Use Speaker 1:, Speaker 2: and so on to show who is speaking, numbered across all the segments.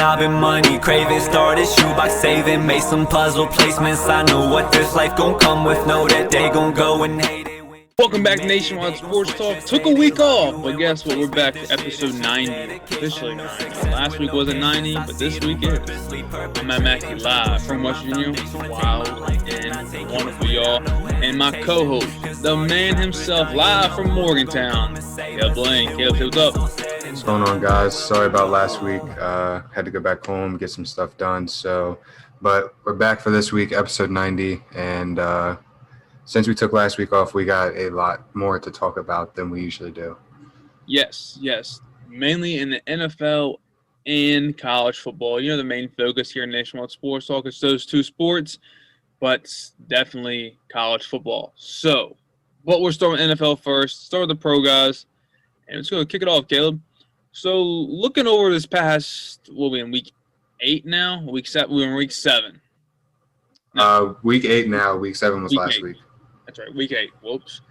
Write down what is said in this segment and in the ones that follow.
Speaker 1: I've been money craving, started shoebox saving, made some puzzle placements. I know what this life gon' come with, know that they gon' go and hate it.
Speaker 2: Welcome back to Nationwide Sports Talk. Took a week off, but guess what? We're back to episode 90. Officially 90. Last week wasn't 90, but this week is. I'm at Mackie live from West Virginia. Wild and wonderful, y'all. And my co-host, the man himself, live from Morgantown, Caleb Blaine. Caleb, say what's up?
Speaker 3: What's going on, guys? Sorry about last week. Had to go back home, get some stuff done. But we're back for this week, episode 90. And since we took last week off, we got a lot more to talk about than we usually do.
Speaker 2: Yes. Mainly in the NFL and college football. You know, the main focus here in Nationwide Sports Talk is those two sports, but definitely college football. So, what we're starting with NFL first. Start with the pro guys. And let's go kick it off, Caleb. So, looking over this past, we'll be in week 8 now? Week 7. We're in week 7.
Speaker 3: Week 8 now. Week 7 was last week.
Speaker 2: That's right, week 8. Whoops.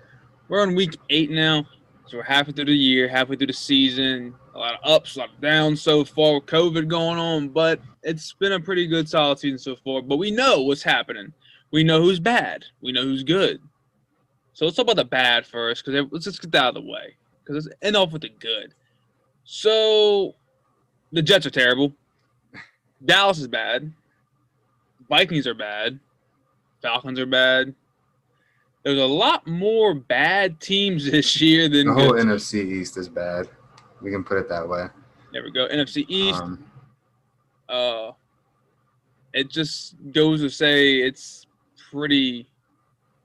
Speaker 2: We're on week 8 now. So, we're halfway through the year, halfway through the season. A lot of ups, a lot of downs so far with COVID going on. But it's been a pretty good, solid season so far. But we know what's happening. We know who's bad. We know who's good. So, let's talk about the bad first, because let's just get that out of the way. Because let's end off with the good. So, the Jets are terrible. Dallas is bad. Vikings are bad. Falcons are bad. There's a lot more bad teams this year than
Speaker 3: the whole
Speaker 2: good
Speaker 3: NFC East is bad. We can put it that way.
Speaker 2: There we go. NFC East. It just goes to say it's pretty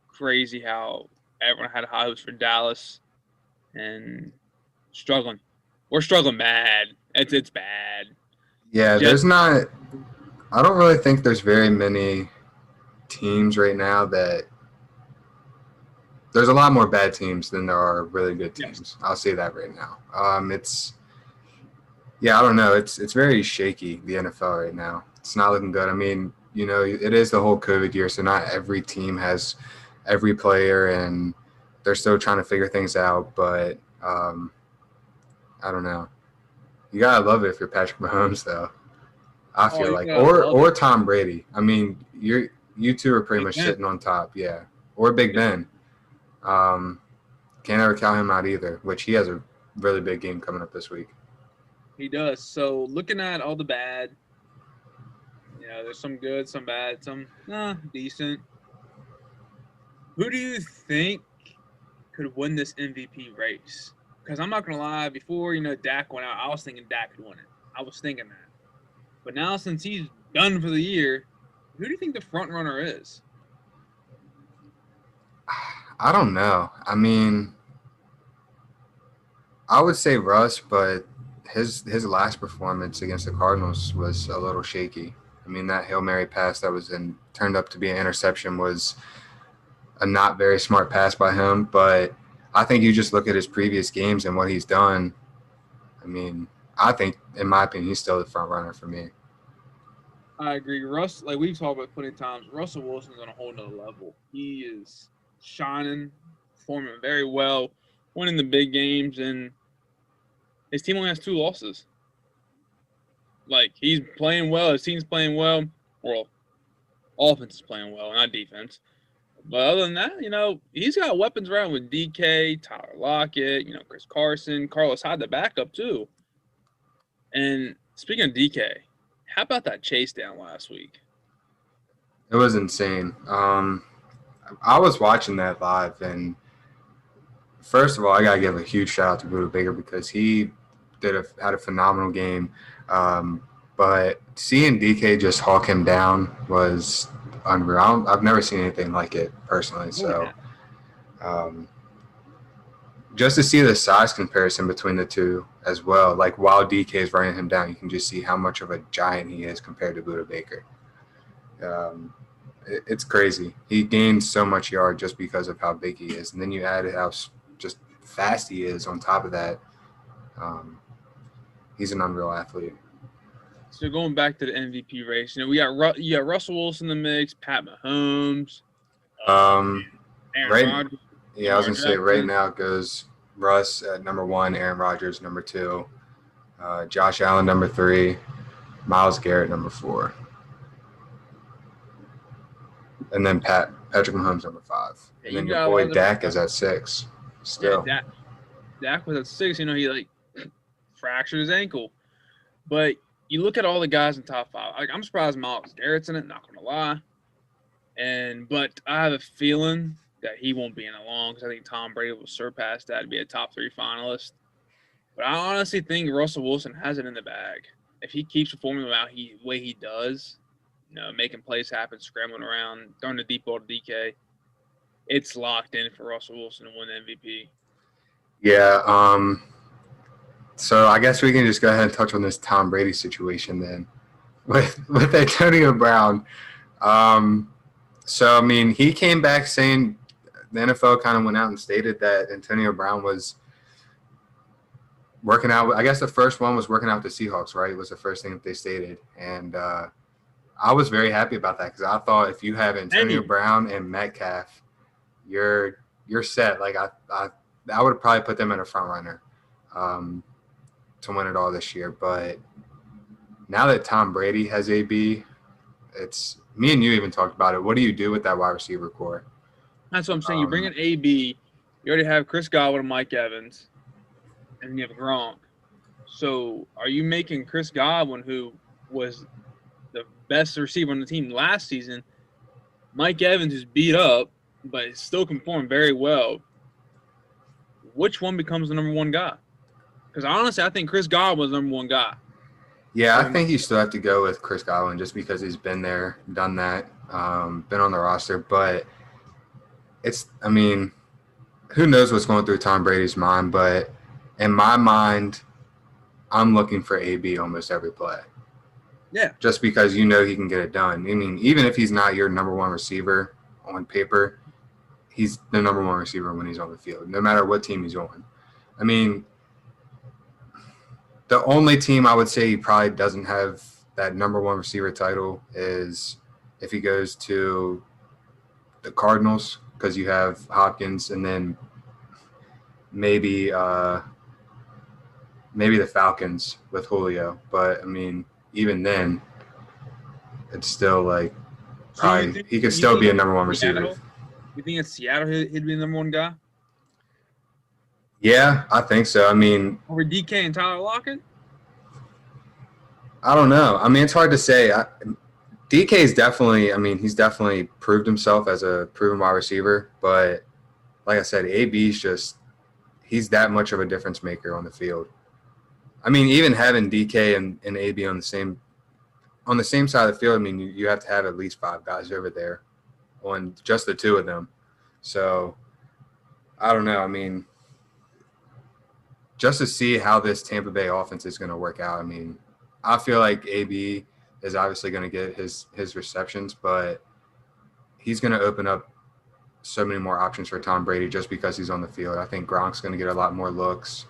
Speaker 2: crazy how everyone had high hopes for Dallas and struggling. We're struggling bad. It's bad.
Speaker 3: Yeah, I don't really think there's very many teams right now that – there's a lot more bad teams than there are really good teams. Yes. I'll say that right now. I don't know. It's very shaky, the NFL right now. It's not looking good. I mean, you know, it is the whole COVID year, so not every team has every player, and they're still trying to figure things out. But I don't know. You gotta love it if you're Patrick Mahomes, though. I feel like, or Tom Brady. I mean, you two are pretty much sitting on top, yeah. Or Big Ben. Can't ever count him out either, which he has a really big game coming up this week.
Speaker 2: He does. So looking at all the bad, you know, there's some good, some bad, some decent. Who do you think could win this MVP race? Because I'm not going to lie, before, you know, Dak went out, I was thinking Dak could win it. I was thinking that. But now since he's done for the year, who do you think the front runner is?
Speaker 3: I don't know. I mean, I would say Russ, but his last performance against the Cardinals was a little shaky. I mean, that Hail Mary pass that was turned up to be an interception was a not very smart pass by him, but I think you just look at his previous games and what he's done. I mean, I think, in my opinion, he's still the front runner for me.
Speaker 2: I agree. Russ, like we've talked about plenty of times, Russell Wilson's on a whole nother level. He is shining, performing very well, winning the big games, and his team only has 2 losses. Like, he's playing well, his team's playing well. Well, offense is playing well, not defense. But other than that, you know, he's got weapons around with DK, Tyler Lockett, you know, Chris Carson, Carlos Hyde, the backup too. And speaking of DK, how about that chase down last week?
Speaker 3: It was insane. I was watching that live, and first of all, I gotta give a huge shout out to Budda Baker because he had a phenomenal game. But seeing DK just hawk him down was unreal. I've never seen anything like it personally. So, just to see the size comparison between the two as well, like while DK is running him down, you can just see how much of a giant he is compared to Budda Baker. It's crazy. He gained so much yard just because of how big he is, and then you add how just fast he is on top of that. He's an unreal athlete.
Speaker 2: So going back to the MVP race, you know, we got Russell Wilson in the mix, Pat Mahomes, Aaron Rodgers.
Speaker 3: Yeah, I was gonna say right now it goes Russ at number 1, Aaron Rodgers number 2, Josh Allen number 3, Myles Garrett number 4, and then Patrick Mahomes number 5,
Speaker 2: Yeah,
Speaker 3: and
Speaker 2: you
Speaker 3: then your
Speaker 2: got a
Speaker 3: boy
Speaker 2: lot of
Speaker 3: Dak is at 6.
Speaker 2: Yeah,
Speaker 3: Still,
Speaker 2: Dak was at 6. He like fractured his ankle. But you look at all the guys in top 5. Like, I'm surprised Myles Garrett's in it. Not gonna lie. But I have a feeling that he won't be in it long because I think Tom Brady will surpass that to be a top 3 finalist. But I honestly think Russell Wilson has it in the bag. If he keeps performing the way he does, making plays happen, scrambling around, throwing the deep ball to DK, it's locked in for Russell Wilson to win the MVP.
Speaker 3: yeah. So I guess we can just go ahead and touch on this Tom Brady situation then, with Antonio Brown. So I mean, he came back saying the NFL kind of went out and stated that Antonio Brown was working out. I guess the first one was working out with the Seahawks, right? It was the first thing that they stated, and I was very happy about that because I thought if you have Antonio Brown and Metcalf, you're set. Like I would probably put them in a front runner to win it all this year. But now that Tom Brady has AB, it's me and you even talked about it. What do you do with that wide receiver core?
Speaker 2: That's what I'm saying. You bring in AB, you already have Chris Godwin and Mike Evans, and you have Gronk. So are you making Chris Godwin, who was the best receiver on the team last season, Mike Evans is beat up, but still can perform very well? Which one becomes the number 1 guy? Because honestly, I think Chris Godwin was the number 1 guy.
Speaker 3: Yeah, I think you still have to go with Chris Godwin just because he's been there, done that, been on the roster. But I mean, who knows what's going through Tom Brady's mind. But in my mind, I'm looking for AB almost every play.
Speaker 2: Yeah.
Speaker 3: Just because he can get it done. I mean, even if he's not your number 1 receiver on paper, he's the number 1 receiver when he's on the field, no matter what team he's on. I mean, the only team I would say he probably doesn't have that number 1 receiver title is if he goes to the Cardinals, because you have Hopkins, and then maybe the Falcons with Julio. But I mean, even then, it's still like probably he could still be a number 1 receiver.
Speaker 2: You think it's Seattle he'd be the number 1 guy?
Speaker 3: Yeah, I think so. I mean,
Speaker 2: over DK and Tyler Lockett?
Speaker 3: I don't know. I mean, it's hard to say. DK is definitely, he's definitely proved himself as a proven wide receiver. But like I said, AB's he's that much of a difference maker on the field. I mean, even having DK and AB on the same side of the field, I mean, you have to have at least 5 guys over there on just the 2 of them. So I don't know. I mean, just to see how this Tampa Bay offense is going to work out. I mean, I feel like AB is obviously going to get his receptions, but he's going to open up so many more options for Tom Brady just because he's on the field. I think Gronk's going to get a lot more looks.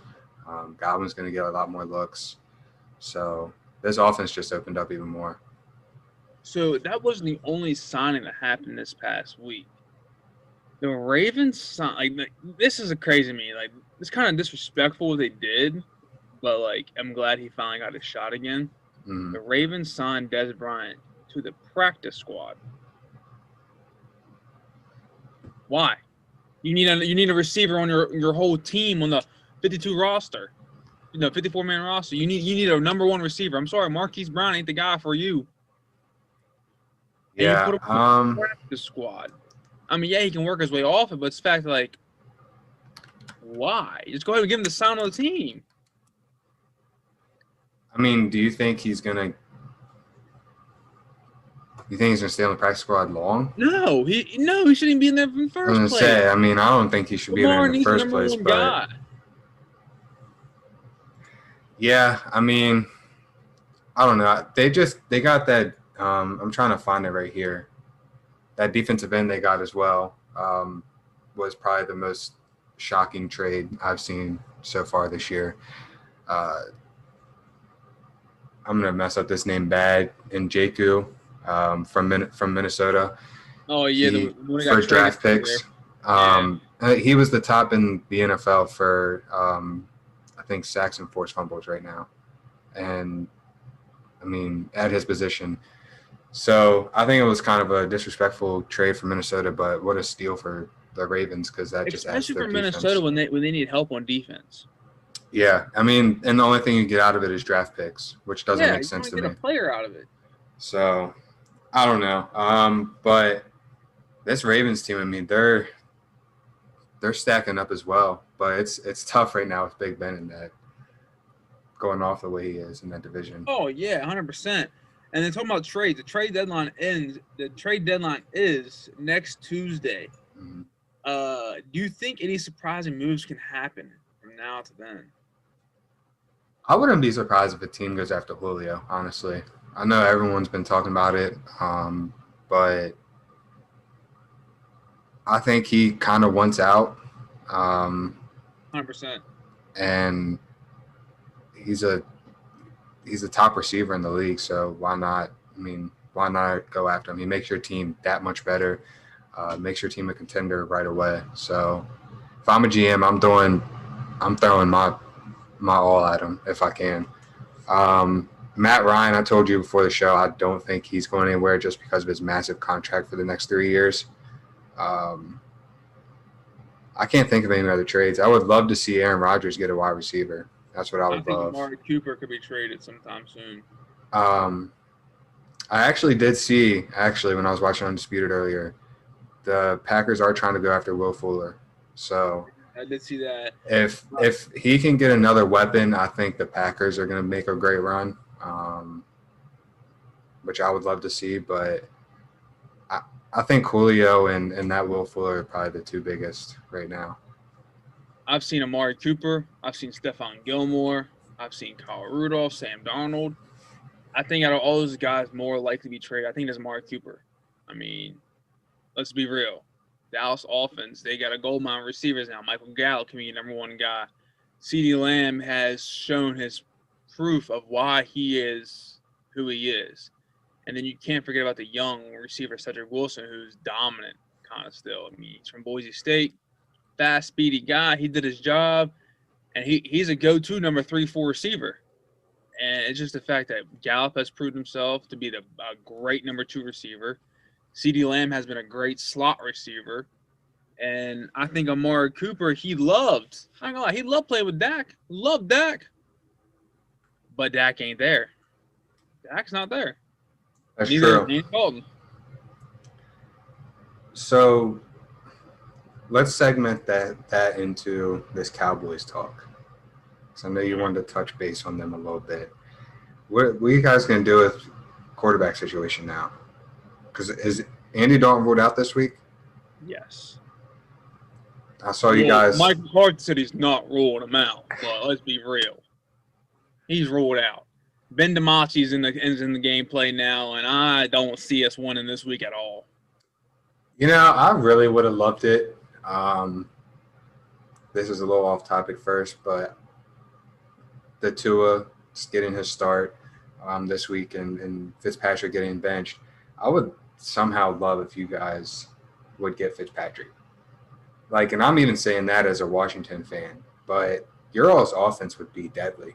Speaker 3: Godwin's going to get a lot more looks. So this offense just opened up even more.
Speaker 2: So that wasn't the only signing that happened this past week. The Ravens signed, this is a crazy to me. Like, it's kind of disrespectful what they did, but I'm glad he finally got his shot again.
Speaker 3: Mm-hmm.
Speaker 2: The Ravens signed Dez Bryant to the practice squad. Why? You need a receiver on your whole team on the 52 roster, 54-man roster. You need a number 1 receiver. I'm sorry, Marquise Brown ain't the guy for you. And
Speaker 3: yeah.
Speaker 2: you put him on the practice squad. I mean, yeah, he can work his way off it, but it's the fact why? Just go ahead and give him the sign on the team.
Speaker 3: I mean, do you think he's gonna stay on the practice squad long?
Speaker 2: No, he shouldn't even be in there in the first place.
Speaker 3: I was gonna say, I mean, I don't think he should be there in the first place. But yeah, I mean, I don't know. They got that. I'm trying to find it right here. That defensive end they got as well was probably the most shocking trade I've seen so far this year. I'm going to mess up this name bad. Njoku from Minnesota.
Speaker 2: Oh, yeah.
Speaker 3: For draft picks. He was the top in the NFL for, I think, sacks and forced fumbles right now. And, I mean, at his position. So I think it was kind of a disrespectful trade for Minnesota, but what a steal for the Ravens because that just adds to
Speaker 2: Especially
Speaker 3: their
Speaker 2: for
Speaker 3: defense.
Speaker 2: Minnesota when they need help on defense.
Speaker 3: Yeah, I mean, and the only thing you get out of it is draft picks, which doesn't make sense to
Speaker 2: you
Speaker 3: me.
Speaker 2: get a player out of it.
Speaker 3: So I don't know. But this Ravens team, I mean, they're stacking up as well. But it's tough right now with Big Ben and that going off the way he is in that division.
Speaker 2: Oh yeah, 100%. And then talking about trades, the trade deadline ends. The trade deadline is next Tuesday.
Speaker 3: Mm-hmm.
Speaker 2: Do you think any surprising moves can happen from now to then?
Speaker 3: I wouldn't be surprised if a team goes after Julio, honestly. I know everyone's been talking about it, but I think he kind of wants out.
Speaker 2: 100%.
Speaker 3: And he's a top receiver in the league, so why not? I mean, why not go after him? He makes your team that much better, makes your team a contender right away. So if I'm a GM, I'm throwing my all at him if I can. Matt Ryan, I told you before the show, I don't think he's going anywhere just because of his massive contract for the next 3 years. I can't think of any other trades. I would love to see Aaron Rodgers get a wide receiver. That's what I would love.
Speaker 2: I think Amari Cooper could be traded sometime soon.
Speaker 3: I actually did see, when I was watching Undisputed earlier, the Packers are trying to go after Will Fuller. So
Speaker 2: I did see that.
Speaker 3: If he can get another weapon, I think the Packers are going to make a great run, which I would love to see. But I think Julio and that Will Fuller are probably the two biggest right now.
Speaker 2: I've seen Amari Cooper. I've seen Stephon Gilmore. I've seen Kyle Rudolph, Sam Darnold. I think out of all those guys more likely to be traded, I think it's Amari Cooper. I mean, let's be real. Dallas offense, they got a gold mine receivers now. Michael Gallup can be your number one guy. CeeDee Lamb has shown his proof of why he is who he is. And then you can't forget about the young receiver, Cedric Wilson, who's dominant kind of still. I mean, he's from Boise State. Fast, speedy guy. He did his job, and he's a go-to number 3-4 receiver. And it's just the fact that Gallup has proved himself to be a great number 2 receiver. CeeDee Lamb has been a great slot receiver. And I think Amari Cooper, he loved playing with Dak. Loved Dak. But Dak ain't there. Dak's not there.
Speaker 3: That's
Speaker 2: Neither
Speaker 3: true.
Speaker 2: is Dalton.
Speaker 3: So let's segment that into this Cowboys talk. Because I know you wanted to touch base on them a little bit. What are you guys going to do with quarterback situation now? Because is Andy Dalton ruled out this week?
Speaker 2: Yes.
Speaker 3: I saw you guys.
Speaker 2: Mike McCarthy said he's not ruling him out, but let's be real. He's ruled out. Ben DiMaggio's in the gameplay now, and I don't see us winning this week at all.
Speaker 3: You know, I really would have loved it. This is a little off topic first, but the Tua getting his start this week and Fitzpatrick getting benched, I would somehow love if you guys would get Fitzpatrick. And I'm even saying that as a Washington fan, but your all's offense would be deadly.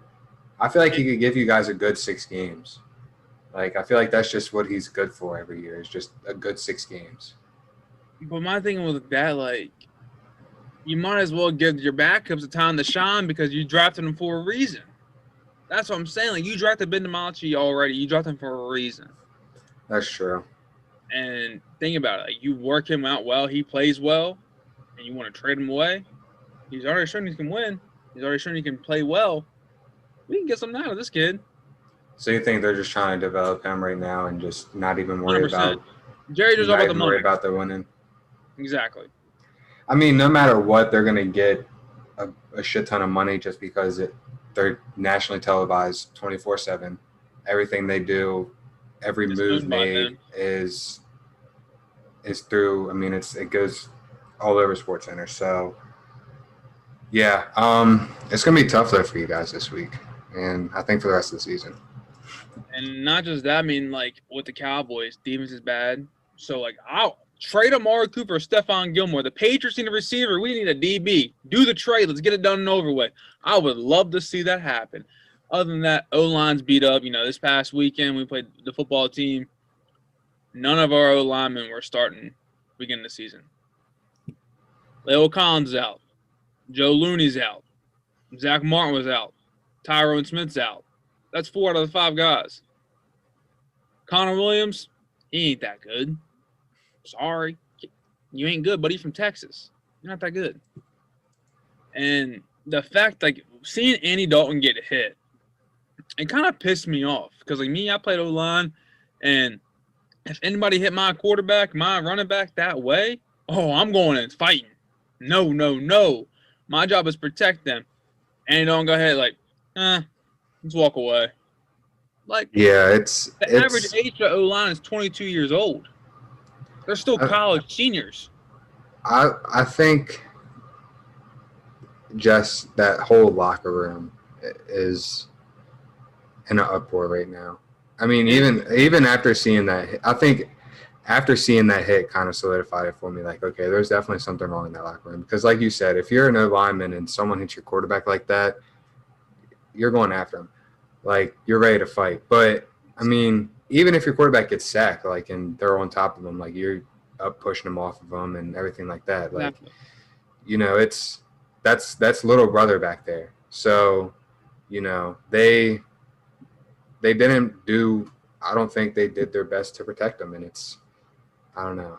Speaker 3: I feel like he could give you guys a good 6 games. I feel like that's just what he's good for every year, is just a good 6 games.
Speaker 2: But my thing with that, you might as well give your backups the time to shine because you drafted them for a reason. That's what I'm saying. You drafted Ben DiMaggio already. You drafted him for a reason.
Speaker 3: That's true.
Speaker 2: And think about it. You work him out well. He plays well. And you want to trade him away. He's already shown he can win. He's already shown he can play well. We can get something out of this kid.
Speaker 3: So you think they're just trying to develop him right now and just not even worry
Speaker 2: 100%.
Speaker 3: about
Speaker 2: Jerry just all about the money.
Speaker 3: Worry about their winning.
Speaker 2: Exactly.
Speaker 3: I mean, no matter what, they're going to get a shit ton of money just because they're nationally televised 24/7. Everything they do, every move made is through. I mean, it goes all over SportsCenter. So yeah, it's going to be tough though for you guys this week, and I think for the rest of the season.
Speaker 2: And not just that, I mean, with the Cowboys, defense is bad. So, I'll trade Amari Cooper, Stephon Gilmore. The Patriots need a receiver. We need a DB. Do the trade. Let's get it done and over with. I would love to see that happen. Other than that, O-line's beat up. This past weekend we played the football team. None of our O-linemen were starting beginning of the season. Leo Collins is out. Joe Looney's out. Zach Martin was out. Tyrone Smith's out. That's 4 out of the 5 guys. Connor Williams, he ain't that good. Sorry. You ain't good, buddy. From Texas. You're not that good. And the fact, seeing Andy Dalton get hit, it kind of pissed me off. Because, I played O-line, and if anybody hit my quarterback, my running back that way, I'm going and fighting. No. My job is protect them. And don't go ahead let's walk away.
Speaker 3: It's
Speaker 2: average age of O-line is 22 years old. They're still college seniors.
Speaker 3: I think just that whole locker room is in an uproar right now. Even after seeing that, I think after seeing that hit kind of solidified it for me. Okay, there's definitely something wrong in that locker room. Because like you said, if you're an O-lineman and someone hits your quarterback like that, you're going after him. You're ready to fight. But, even if your quarterback gets sacked, and they're on top of him, you're up pushing them off of them and everything like that.
Speaker 2: Exactly.
Speaker 3: That's little brother back there. So, they didn't do – I don't think they did their best to protect them. And I don't know.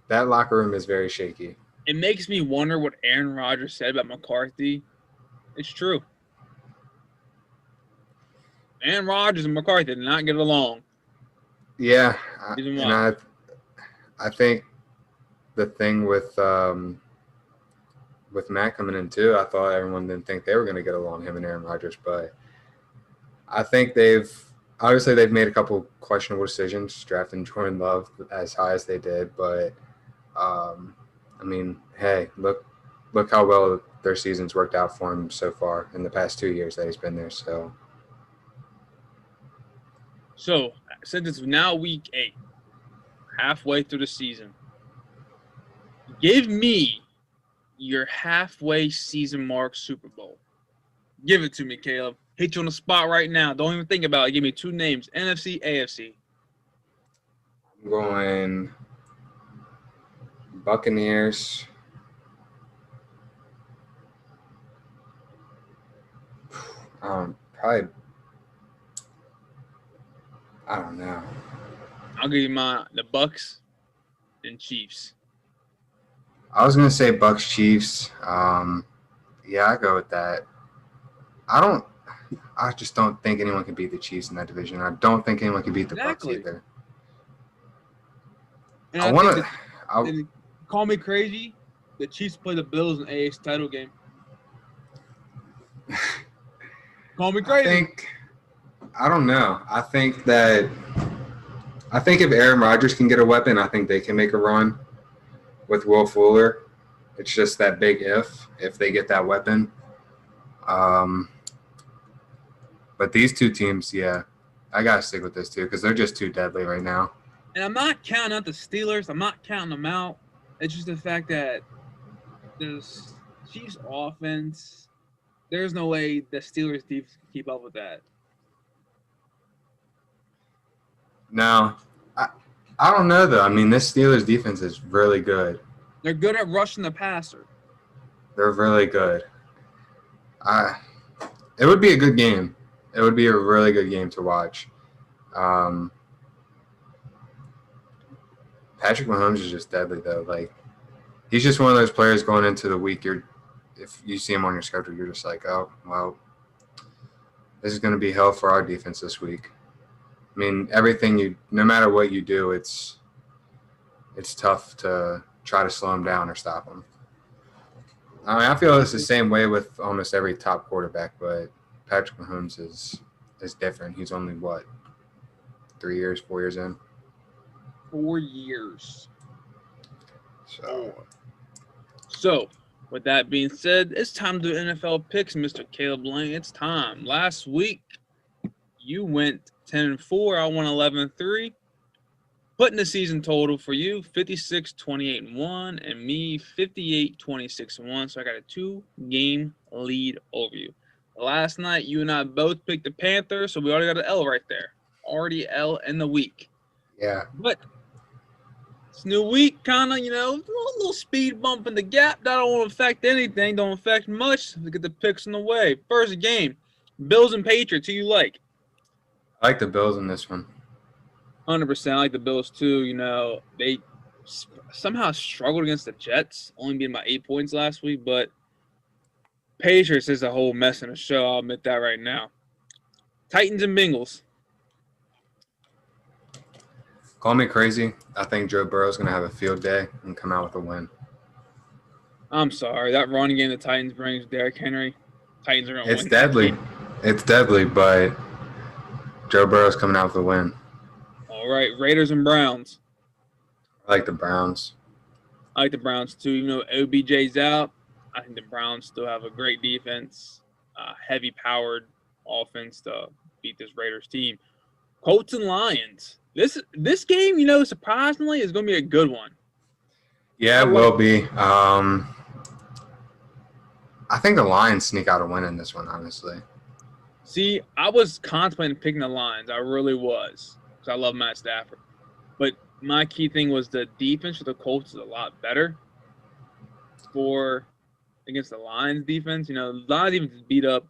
Speaker 3: That locker room is very shaky.
Speaker 2: It makes me wonder what Aaron Rodgers said about McCarthy. It's true. Aaron Rodgers and McCarthy did not get along.
Speaker 3: Yeah, and I think the thing with Matt coming in too, I thought everyone didn't think they were going to get along, him and Aaron Rodgers, but I think they've made a couple questionable decisions, drafting Jordan Love as high as they did, but hey, look how well their season's worked out for him so far in the past 2 years that he's been there.
Speaker 2: So, since it's now week 8, halfway through the season, give me your halfway season mark Super Bowl. Give it to me, Caleb. Hit you on the spot right now. Don't even think about it. Give me 2 names, NFC, AFC.
Speaker 3: I'm going Buccaneers. Probably. I don't know.
Speaker 2: I'll give you the Bucks and Chiefs.
Speaker 3: I was gonna say Bucks Chiefs. Yeah, I go with that. I just don't think anyone can beat the Chiefs in that division. I don't think anyone can beat the Bucks either.
Speaker 2: And call me crazy. The Chiefs play the Bills in the AFC title game. Call me crazy.
Speaker 3: I don't know. I think if Aaron Rodgers can get a weapon, I think they can make a run with Will Fuller. It's just that big if they get that weapon. But these two teams, yeah, I got to stick with this too because they're just too deadly right now.
Speaker 2: And I'm not counting out the Steelers. I'm not counting them out. It's just the fact that the Chiefs offense, there's no way the Steelers defense can keep up with that.
Speaker 3: No, I don't know though. This Steelers defense is really good.
Speaker 2: They're good at rushing the passer.
Speaker 3: They're really good. It would be a good game. It would be a really good game to watch. Patrick Mahomes is just deadly though. He's just one of those players going into the week. If you see him on your schedule, you're just like, oh well, this is going to be hell for our defense this week. Everything no matter what you do, it's tough to try to slow him down or stop him. I feel it's the same way with almost every top quarterback, but Patrick Mahomes is different. He's only 4 years in?
Speaker 2: 4 years.
Speaker 3: So,
Speaker 2: with that being said, it's time to do NFL picks, Mr. Caleb Lang. It's time. Last week, you went 10-4. I won 11-3. Putting the season total for you, 56-28-1, and me, 58-26-1. So I got a 2-game lead over you. Last night, you and I both picked the Panthers, so we already got an L right there. Already L in the week.
Speaker 3: Yeah.
Speaker 2: But it's new week, kind of, a little speed bump in the gap. That don't want to affect anything. Don't affect much. We get the picks in the way. First game, Bills and Patriots. Who you like?
Speaker 3: I like the Bills in this one.
Speaker 2: 100%. I like the Bills, too. They somehow struggled against the Jets, only being by 8 points last week, but Patriots is a whole mess in the show. I'll admit that right now. Titans and Bengals.
Speaker 3: Call me crazy. I think Joe Burrow's going to have a field day and come out with a win.
Speaker 2: I'm sorry. That running game the Titans brings Derrick Henry, Titans are going to win.
Speaker 3: It's deadly. It's deadly, but Joe Burrow's coming out with a win.
Speaker 2: All right. Raiders and Browns.
Speaker 3: I like the Browns.
Speaker 2: I like the Browns, too. Even though OBJ's out, I think the Browns still have a great defense, heavy-powered offense to beat this Raiders team. Colts and Lions. This game, surprisingly, is going to be a good one.
Speaker 3: Yeah, it will be. I think the Lions sneak out a win in this one, honestly.
Speaker 2: See, I was contemplating picking the Lions. I really was, because I love Matt Stafford. But my key thing was the defense for the Colts is a lot better against the Lions defense. The Lions defense is beat up,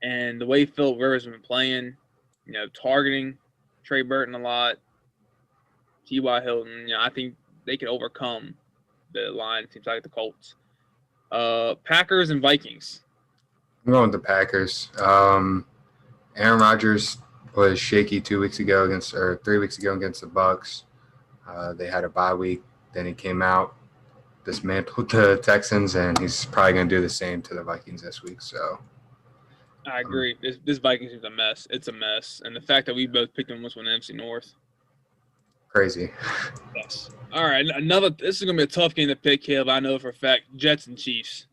Speaker 2: and the way Philip Rivers has been playing, targeting Trey Burton a lot, T.Y. Hilton, I think they can overcome the Lions teams like the Colts. Packers and Vikings.
Speaker 3: I'm going with the Packers. Aaron Rodgers was shaky 3 weeks ago against the Bucks. They had a bye week. Then he came out, dismantled the Texans, and he's probably going to do the same to the Vikings this week. So
Speaker 2: I agree. This Vikings is a mess. It's a mess. And the fact that we both picked them was one NFC North.
Speaker 3: Crazy.
Speaker 2: Yes. All right. This is going to be a tough game to pick, Caleb. I know for a fact. Jets and Chiefs.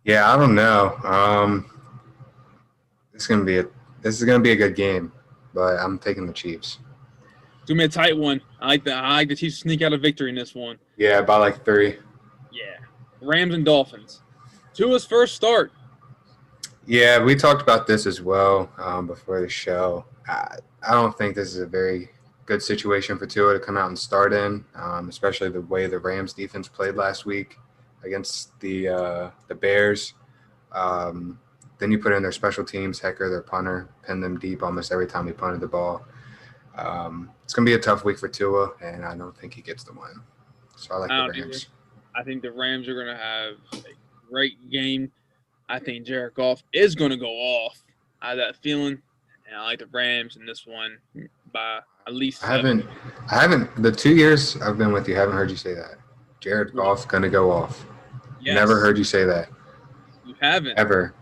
Speaker 3: Yeah, I don't know. This is going to be a good game, but I'm taking the Chiefs.
Speaker 2: It's going to be a tight one. I like the Chiefs to sneak out a victory in this one.
Speaker 3: Yeah, by like 3.
Speaker 2: Yeah. Rams and Dolphins. Tua's first start.
Speaker 3: Yeah, we talked about this as well before the show. I don't think this is a very good situation for Tua to come out and start in, especially the way the Rams defense played last week against the Bears. Then you put in their special teams, Hecker, their punter, pin them deep almost every time he punted the ball. It's going to be a tough week for Tua, and I don't think he gets the win. So I like the Rams.
Speaker 2: I think the Rams are going to have a great game. I think Jared Goff is going to go off. I have that feeling, and I like the Rams in this one by at least.
Speaker 3: I haven't. The 2 years I've been with you, haven't heard you say that. Jared Goff going to go off.
Speaker 2: Yes.
Speaker 3: Never heard you say that.
Speaker 2: You haven't.
Speaker 3: Ever.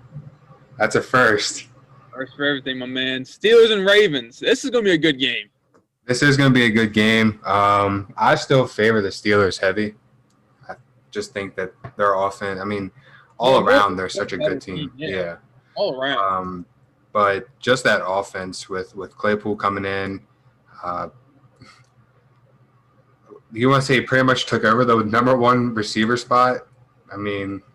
Speaker 3: That's a first.
Speaker 2: First for everything, my man. Steelers and Ravens. This is going to be a good game.
Speaker 3: This is going to be a good game. I still favor the Steelers heavy. I just think that their offense, all around, they're such a good team. Yeah.
Speaker 2: All around.
Speaker 3: But just that offense with Claypool coming in, you want to say he pretty much took over the number one receiver spot?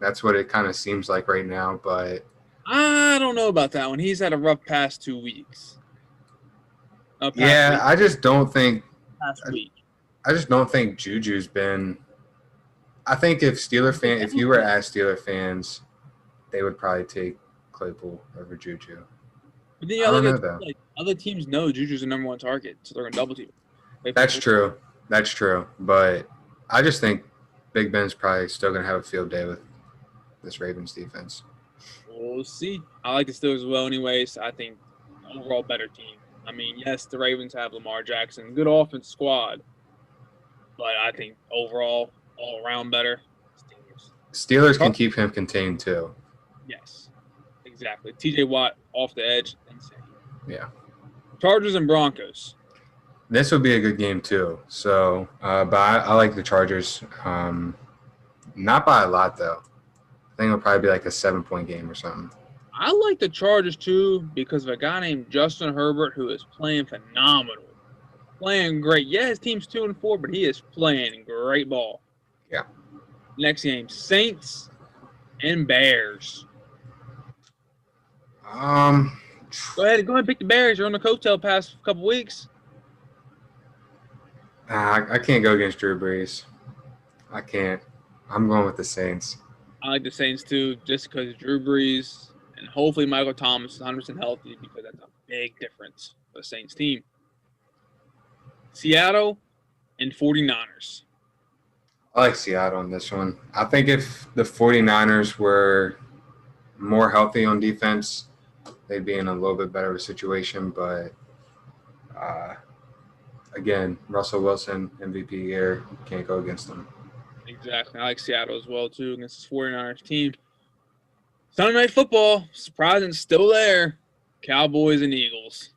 Speaker 3: That's what it kind of seems like right now. But
Speaker 2: I don't know about that one. He's had a rough past 2 weeks.
Speaker 3: I just don't think
Speaker 2: past week.
Speaker 3: I just don't think Juju's been. I think if you were asked Steeler fans, they would probably take Claypool over Juju.
Speaker 2: But then other teams know Juju's the number one target, so they're gonna double team.
Speaker 3: That's true. But I just think Big Ben's probably still gonna have a field day with this Ravens defense.
Speaker 2: We'll see. I like the Steelers as well. Anyways, I think overall better team. Yes, the Ravens have Lamar Jackson, good offense squad, but I think overall, all around better.
Speaker 3: Steelers can keep him contained too.
Speaker 2: Yes, exactly. T.J. Watt off the edge, insane.
Speaker 3: Yeah.
Speaker 2: Chargers and Broncos.
Speaker 3: This would be a good game too. So, but I like the Chargers. Not by a lot though. I think it'll probably be like a 7-point game or something.
Speaker 2: I like the Chargers too because of a guy named Justin Herbert who is playing phenomenal, playing great. Yeah, his team's 2-4, but he is playing great ball.
Speaker 3: Yeah.
Speaker 2: Next game, Saints and Bears.
Speaker 3: Um,
Speaker 2: Go ahead and pick the Bears. You're on the coattail past couple weeks.
Speaker 3: I can't go against Drew Brees. I can't. I'm going with the Saints.
Speaker 2: I like the Saints too, just because Drew Brees and hopefully Michael Thomas is 100% healthy, because that's a big difference for the Saints team. Seattle and 49ers.
Speaker 3: I like Seattle on this one. I think if the 49ers were more healthy on defense, they'd be in a little bit better of a situation. But again, Russell Wilson, MVP year, can't go against them.
Speaker 2: Exactly. I like Seattle as well too against this 49ers team. Sunday Night Football, surprising, still there. Cowboys and Eagles.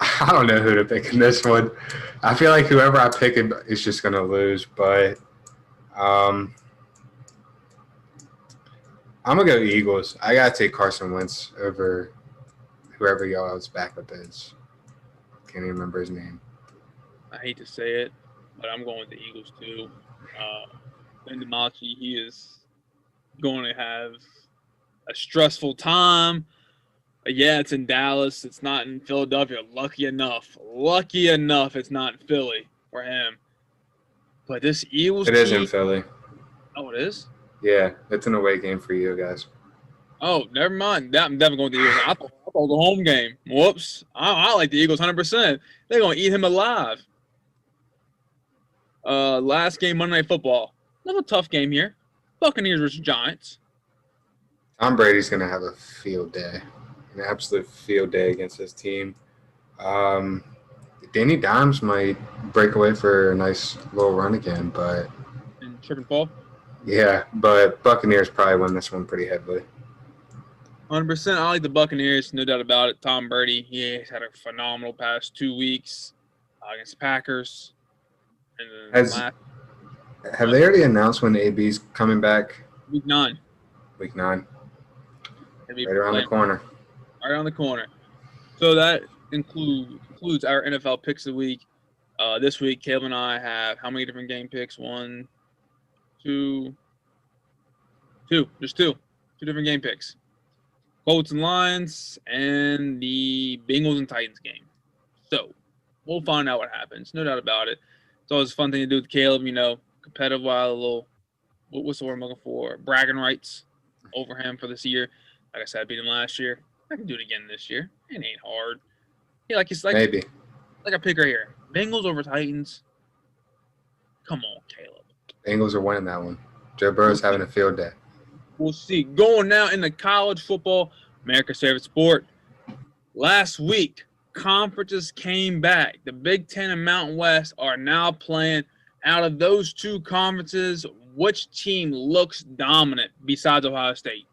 Speaker 3: I don't know who to pick in this one. I feel like whoever I pick is just going to lose, but I'm going to go Eagles. I got to take Carson Wentz over whoever y'all's backup is. Can't even remember his name.
Speaker 2: I hate to say it, but I'm going with the Eagles too. Ben DiMaggio, he is going to have a stressful time. Yeah, it's in Dallas. It's not in Philadelphia. Lucky enough it's not in Philly for him. But this Eagles
Speaker 3: team. It is in Philly.
Speaker 2: Oh, it is?
Speaker 3: Yeah, it's an away game for you guys.
Speaker 2: Oh, never mind. I'm definitely going with the Eagles. I thought the home game. Whoops. I like the Eagles 100%. They're going to eat him alive. Last game, Monday Night Football. Another tough game here. Buccaneers versus Giants.
Speaker 3: Tom Brady's going to have a field day. An absolute field day against his team. Danny Dimes might break away for a nice little run again, but
Speaker 2: and trip and fall.
Speaker 3: Yeah, but Buccaneers probably win this one pretty heavily.
Speaker 2: 100%. I like the Buccaneers, no doubt about it. Tom Brady, he's had a phenomenal past 2 weeks against the Packers. And
Speaker 3: have they already announced when AB's coming back?
Speaker 2: Week 9.
Speaker 3: Week 9. Right around the corner.
Speaker 2: Right around the corner. So that includes our NFL picks of the week. This week, Caleb and I have how many different game picks? 1, 2. Just two. 2 different game picks. Colts and Lions and the Bengals and Titans game. So we'll find out what happens. No doubt about it. It's always a fun thing to do with Caleb, competitive while a little, what's the word I'm looking for? Bragging rights over him for this year. Like I said, I beat him last year. I can do it again this year. It ain't hard. Yeah,
Speaker 3: maybe.
Speaker 2: Like a pick right here. Bengals over Titans. Come on, Caleb.
Speaker 3: Bengals are winning that one. Joe Burrow's having a field day.
Speaker 2: We'll see. Going now into college football, America's favorite sport. Last week, conferences came back. The Big Ten and Mountain West are now playing. Out of those 2 conferences, which team looks dominant besides Ohio State?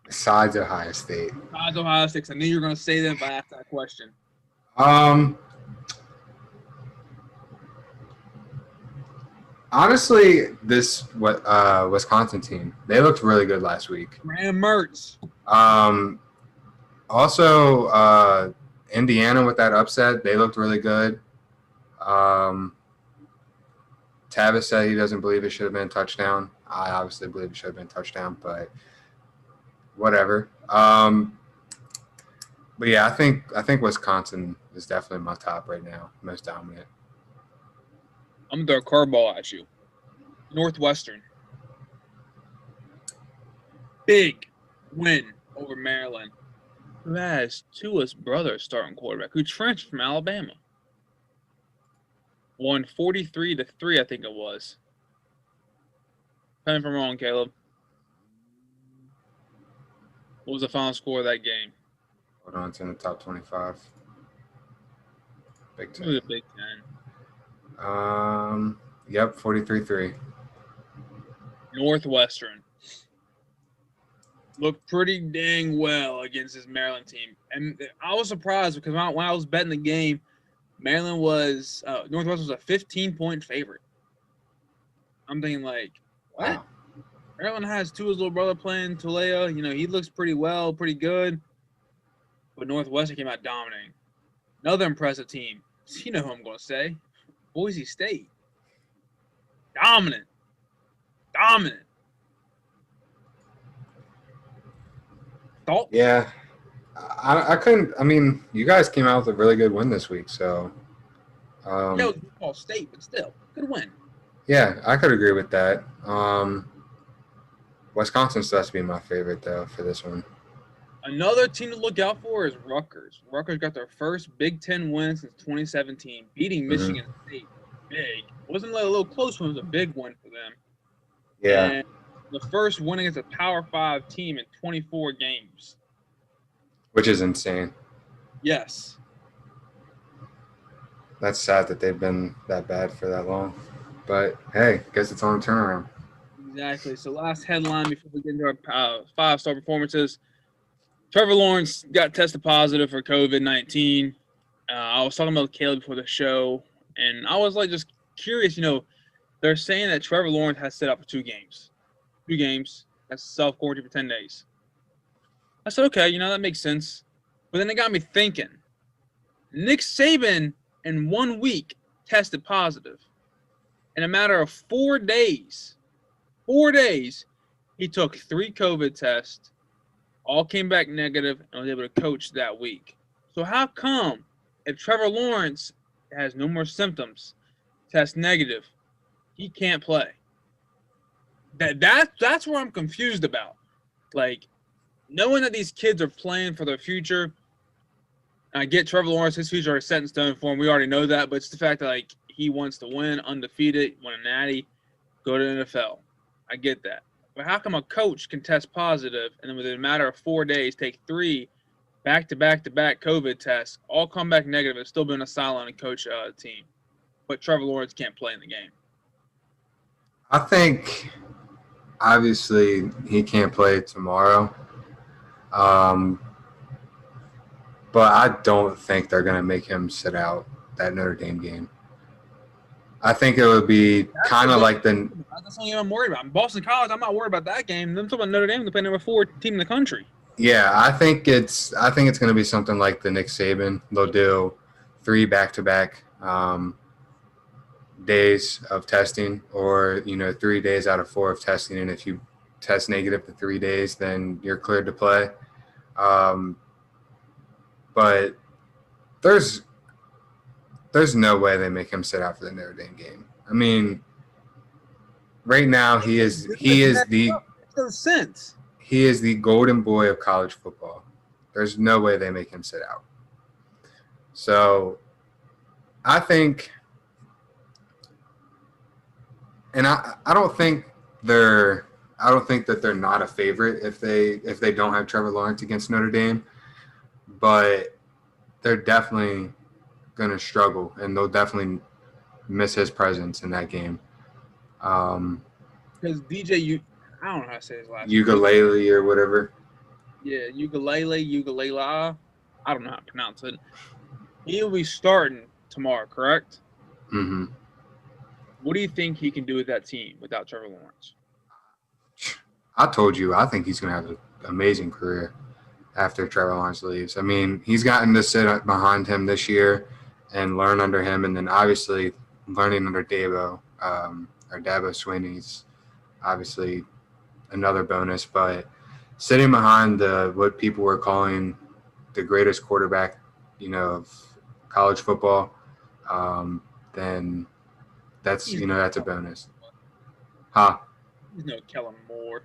Speaker 3: Besides Ohio State.
Speaker 2: Besides Ohio State. I knew you were going to say that if I asked that question.
Speaker 3: Honestly, this Wisconsin team, they looked really good last week.
Speaker 2: Graham Mertz.
Speaker 3: Also, Indiana with that upset, they looked really good. Tavis said he doesn't believe it should have been a touchdown. I obviously believe it should have been a touchdown, but whatever. But yeah, I think Wisconsin is definitely my top right now, most dominant.
Speaker 2: I'm going to throw a curveball at you. Northwestern. Big win over Maryland, who has Tua's brother starting quarterback, who transferred from Alabama. Won 43-3, I think it was. Tell me if I'm wrong, Caleb. What was the final score of that game?
Speaker 3: Hold on, it's in the top 25. Big Ten.
Speaker 2: It was a Big Ten.
Speaker 3: Yep, 43-3.
Speaker 2: Northwestern looked pretty dang well against this Maryland team. And I was surprised because when I was betting the game, Northwestern was a 15-point favorite. I'm thinking like, what?
Speaker 3: Wow.
Speaker 2: Maryland has Tua's little brother playing Tulea. He looks pretty good. But Northwestern came out dominating. Another impressive team. You know who I'm going to say. Boise State. Dominant. Thoughts?
Speaker 3: Yeah, I couldn't. I mean, you guys came out with a really good win this week, so
Speaker 2: Yeah,
Speaker 3: um,
Speaker 2: it was Ball State, but still, good win.
Speaker 3: yeah, I could agree with that. Wisconsin still has to be my favorite though for this one.
Speaker 2: Another team to look out for is Rutgers. Rutgers got their first Big Ten win since 2017, beating
Speaker 3: Hmm.
Speaker 2: Michigan State big. Wasn't a little close one, it was a big one for them.
Speaker 3: Yeah,
Speaker 2: And the first win against a Power 5 team in 24 games.
Speaker 3: which is insane.
Speaker 2: Yes.
Speaker 3: That's sad that they've been that bad for that long. But hey, guess it's on a turnaround.
Speaker 2: Exactly. So last headline before we get into our 5-star performances. Trevor Lawrence got tested positive for COVID-19. I was talking about Caleb before the show, and I was like just curious. They're saying that Trevor Lawrence has set out for 2 games. 2 games. That's self-quarantine for 10 days. I said, okay, that makes sense. But then it got me thinking. Nick Saban in 1 week tested positive. In a matter of 4 days, he took 3 COVID tests, all came back negative, and was able to coach that week. So how come if Trevor Lawrence has no more symptoms, test negative, he can't play? That's where I'm confused about. Like, knowing that these kids are playing for their future, I get Trevor Lawrence, his future is set in stone for him. We already know that, but it's the fact that he wants to win, undefeated, win a natty, go to the NFL. I get that. But how come a coach can test positive and then within a matter of 4 days take 3 back-to-back COVID tests, all come back negative, and still be on a sideline and coach a team? But Trevor Lawrence can't play in the game.
Speaker 3: I think obviously he can't play tomorrow. But I don't think they're going to make him sit out that Notre Dame game. I think it would be kind of like the.
Speaker 2: That's the only game I'm worried about. In Boston College, I'm not worried about that game. I'm talking about Notre Dame. They play number 4 team in the country.
Speaker 3: Yeah, I think it's going to be something like the Nick Saban. They'll do 3 back-to-back days of testing, or 3 days out of 4 of testing, and if you test negative for 3 days, then you're cleared to play. But there's no way they make him sit out for the Notre Dame game. I mean, right now he is the
Speaker 2: no sense.
Speaker 3: He is the golden boy of college football. There's no way they make him sit out. So I think, and I don't think that they're not a favorite if they don't have Trevor Lawrence against Notre Dame. But they're definitely going to struggle, and they'll definitely miss his presence in that game.
Speaker 2: Because DJ, I don't know how to say his last
Speaker 3: name. Ukulele or whatever.
Speaker 2: Yeah, ukulele. I don't know how to pronounce it. He'll be starting tomorrow, correct?
Speaker 3: Mm-hmm.
Speaker 2: What do you think he can do with that team without Trevor Lawrence?
Speaker 3: I told you, I think he's going to have an amazing career after Trevor Lawrence leaves. I mean, he's gotten to sit behind him this year and learn under him, and then obviously learning under Dabo Swinney's obviously another bonus. But sitting behind what people were calling the greatest quarterback, of college football, then that's a bonus. Huh?
Speaker 2: He's no Kellen Moore.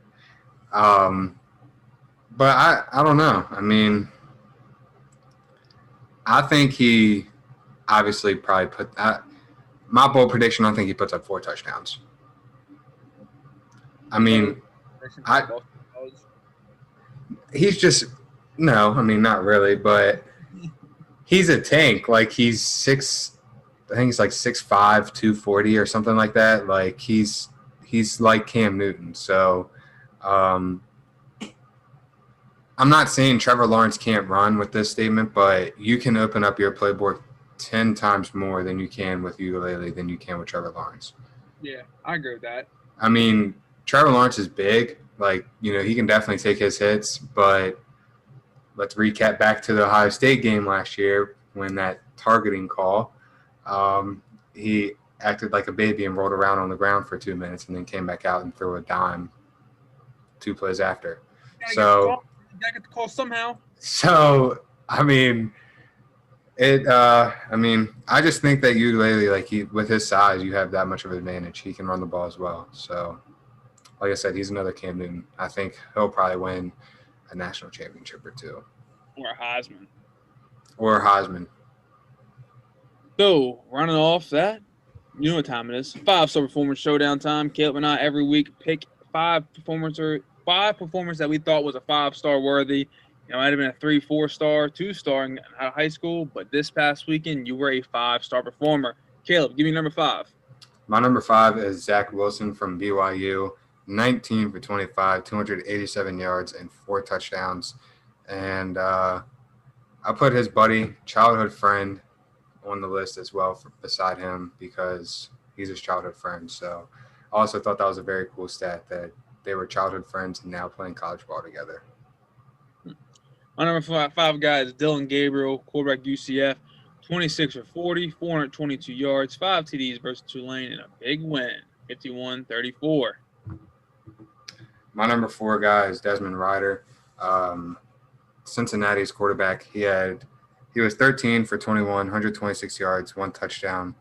Speaker 3: But I don't know. I mean, I think he obviously probably my bold prediction, I think he puts up 4 touchdowns. I mean, he's just – no, I mean, not really, but he's a tank. Like, he's 6 – I think he's like 6'5", 240 or something like that. Like, he's like Cam Newton. So, I'm not saying Trevor Lawrence can't run with this statement, but you can open up your playbook 10 times more than you can with ukulele than you can with Trevor Lawrence.
Speaker 2: Yeah, I agree with that.
Speaker 3: I mean, Trevor Lawrence is big. Like, he can definitely take his hits, but let's recap back to the Ohio State game last year when that targeting call, he acted like a baby and rolled around on the ground for 2 minutes and then came back out and threw a dime 2 plays after. So
Speaker 2: You gotta get the call somehow.
Speaker 3: So, I mean, I just think that Ukulele, with his size, you have that much of an advantage. He can run the ball as well. So, like I said, he's another Cam Newton. I think he'll probably win a national championship or two.
Speaker 2: Or Heisman.
Speaker 3: Or Heisman.
Speaker 2: So, running off that, you know what time it is. 5-star performance showdown time. Caleb and I every week pick five performers that we thought was a 5-star worthy. It might have been a 3, 4-star, 2-star in high school, but this past weekend you were a 5-star performer. Caleb, give me number 5.
Speaker 3: My number 5 is Zach Wilson from BYU. 19 for 25, 287 yards, and 4 touchdowns. And I put his buddy, childhood friend, on the list as well beside him because he's his childhood friend. So I also thought that was a very cool stat that they were childhood friends and now playing college ball together.
Speaker 2: My number 5 guy is Dylan Gabriel, quarterback UCF. 26 for 40, 422 yards, 5 TDs versus Tulane, and a big win, 51-34.
Speaker 3: My number 4 guy is Desmond Ryder, Cincinnati's quarterback. He was 13 for 21, 126 yards, 1 touchdown.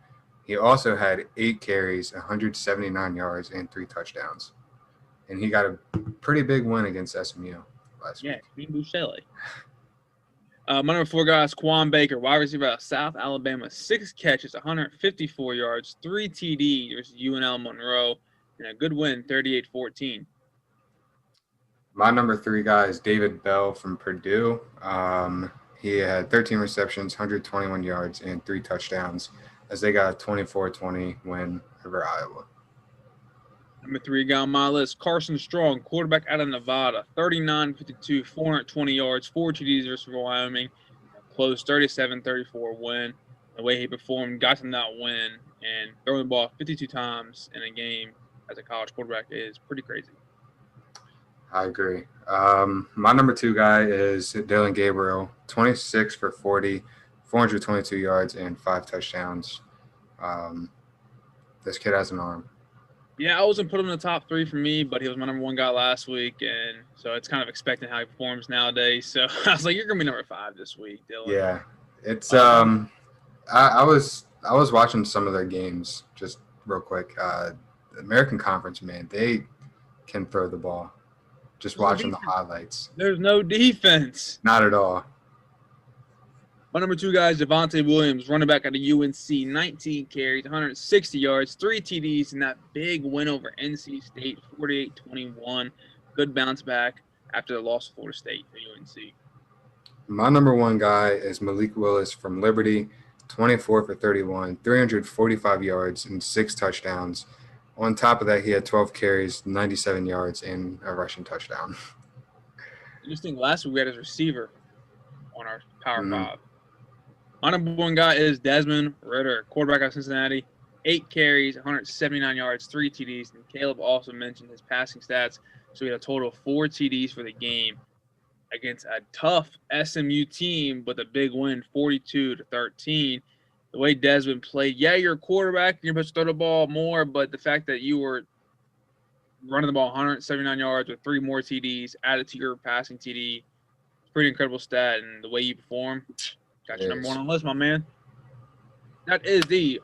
Speaker 3: He also had 8 carries, 179 yards, and 3 touchdowns. And he got a pretty big win against SMU last week.
Speaker 2: Yeah, Bouchelle. My number 4 guy is Quan Baker, wide receiver out of South Alabama. 6 catches, 154 yards, 3 TDs versus UNL Monroe, and a good win, 38-14.
Speaker 3: My number 3 guy is David Bell from Purdue. He had 13 receptions, 121 yards, and 3 touchdowns as they got a 24-20 win over Iowa.
Speaker 2: Number 3 guy on my list, Carson Strong, quarterback out of Nevada. 39-52, 420 yards, 4 TDs versus Wyoming. Close 37-34 win. The way he performed got him that win, and throwing the ball 52 times in a game as a college quarterback is pretty crazy.
Speaker 3: I agree. My number 2 guy is Dylan Gabriel, 26 for 40, 422 yards, and 5 touchdowns. This kid has an arm.
Speaker 2: Yeah, I wasn't put him in the top 3 for me, but he was my number 1 guy last week, and so it's kind of expecting how he performs nowadays. So I was like, "You're gonna be number 5 this week, Dylan."
Speaker 3: Yeah, it's I was watching some of their games just real quick. The American Conference, man, they can throw the ball. Just watching the highlights.
Speaker 2: There's no defense.
Speaker 3: Not at all.
Speaker 2: My number 2 guy is Javonte Williams, running back out of UNC, 19 carries, 160 yards, 3 TDs, and that big win over NC State, 48-21. Good bounce back after the loss of Florida State to UNC.
Speaker 3: My number 1 guy is Malik Willis from Liberty, 24 for 31, 345 yards, and 6 touchdowns. On top of that, he had 12 carries, 97 yards, and a rushing touchdown.
Speaker 2: Interesting, last week we had his receiver on our Power 5. My number 1 guy is Desmond Ridder, quarterback out of Cincinnati. 8 carries, 179 yards, 3 TDs. And Caleb also mentioned his passing stats. So he had a total of 4 TDs for the game against a tough SMU team, but a big win, 42-13. The way Desmond played, yeah, you're a quarterback, you're supposed to throw the ball more, but the fact that you were running the ball 179 yards with 3 more TDs added to your passing TD, pretty incredible stat. And the way you perform, got your number 1 on the list, my man. That is the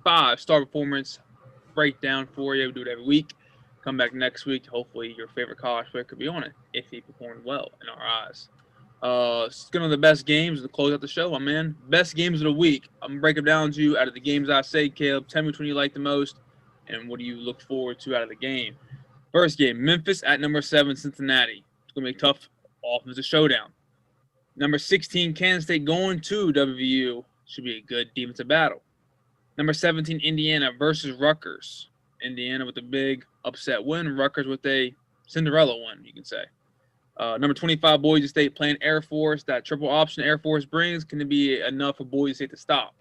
Speaker 2: 5-star performance breakdown for you. We do it every week. Come back next week. Hopefully your favorite college player could be on it if he performed well in our eyes. It's going to be the best games to close out the show, my man. Best games of the week. I'm going to break them down to you out of the games I say, Caleb. Tell me which one you like the most and what do you look forward to out of the game. First game, Memphis at number 7, Cincinnati. It's going to be a tough offensive showdown. Number 16, Kansas State going to WVU. Should be a good defensive battle. Number 17, Indiana versus Rutgers. Indiana with a big upset win. Rutgers with a Cinderella win, you can say. Number 25, Boise State playing Air Force. That triple option Air Force brings can be enough for Boise State to stop.